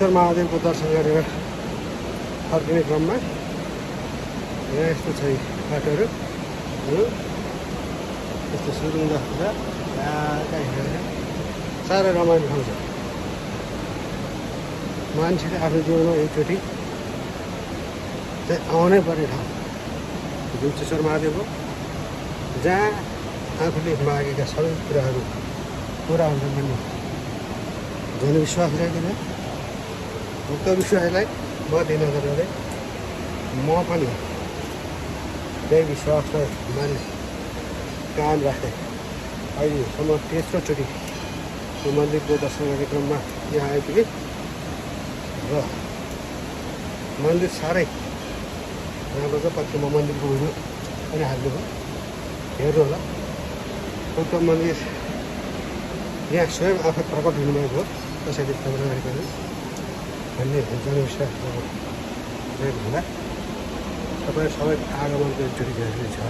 महादेवको दर्शन गरेर फर्किने क्रममा यहाँ यस्तो छ बाटोहरू यस्तो सुरुङ जस्तो छ साह्रै रमाइलो ठाउँ छ। मान्छेले आफ्नो जीवनमा एकचोटि चाहिँ आउनै पर्ने ठाउँ जुम्चेश्वर महादेव हो, जहाँ आफूले मागेका सबै कुराहरू पुरा हुन्छन् भन्ने जनविश्वास ल्याइदिन। उक्त विश्वासलाई मध्यनजर गर्दै म पनि त्यही विश्वासलाई मान्ने कायम राख्दै अहिलेसम्म तेस्रोचोटि यो मन्दिरको दर्शन गर्ने क्रममा यहाँ आइपुगेँ र मन्दिर साह्रै राम्रो छ। पछि म मन्दिरको भिडियो पनि हाल्नुभयो, हेर्नु होला। उक्त मन्दिर यहाँ स्वयं आफै प्रकट हुनुभएको हो, कसैले खबर गरेको भन्ने जनविश्वास होला। तपाईँ सबै आगमनको एकचोटि हेर्ने छ।